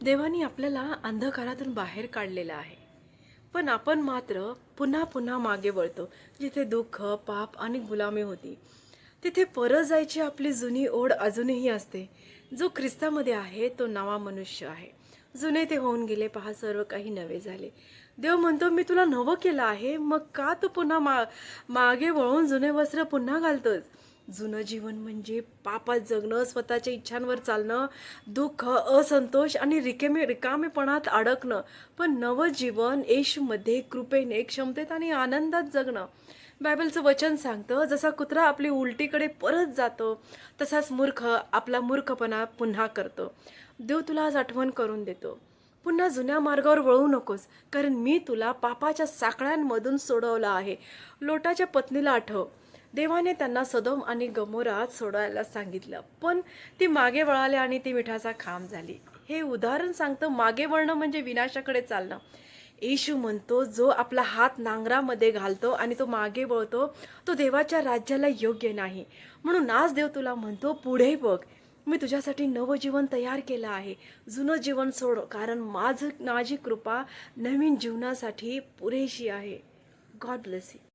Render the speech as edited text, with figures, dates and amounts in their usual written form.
देवाने आपल्याला अंधकारातून बाहेर काढलेलं आहे, पण आपण मात्र पुन्हा पुन्हा मागे वळतो. जिथे दुःख, पाप आणि गुलामी होती, तिथे परत जायची आपली जुनी ओढ अजूनही असते. जो ख्रिस्तामध्ये आहे तो नवा मनुष्य आहे. जुने ते होऊन गेले, पहा सर्व काही नवे झाले. देव म्हणतो, मी तुला नवं केलं आहे, मग का तू पुन्हा मागे वळून जुने वस्त्र पुन्हा घालतोस? जुनं जीवन म्हणजे पापात जगणं, स्वतःच्या इच्छांवर चालणं, दुःख, असंतोष आणि रिकामेपणात अडकणं. पण नवं जीवन येशूमध्ये कृपेने, क्षमतेत आणि आनंदात जगणं. बायबलचं वचन सांगतं, जसा कुत्रा आपली उलटीकडे परत जातो, तसाच मूर्ख आपला मूर्खपणा पुन्हा करतो. देव तुला आज आठवण करून देतो, पुन्हा जुन्या मार्गावर वळू नकोस, कारण मी तुला पापाच्या साखळ्यांमधून सोडवलं आहे. लोटाच्या पत्नीला आठव, देवाने त्यांना सदोम आणि गमोरात सोडायला सांगितलं, पण ती मागे वळाली आणि ती मिठाचा खांब झाली. हे उदाहरण सांगतं, मागे वळणं म्हणजे विनाशाकडे चालणं. येशू म्हणतो, जो आपला हात नांगरामध्ये घालतो आणि तो मागे वळतो, तो देवाच्या राज्याला योग्य नाही. म्हणून आज देव तुला म्हणतो, पुढे बघ, मी तुझ्यासाठी नवं जीवन तयार केलं आहे. जुनं जीवन सोड, कारण माझी कृपा नवीन जीवनासाठी पुरेशी आहे. God bless you.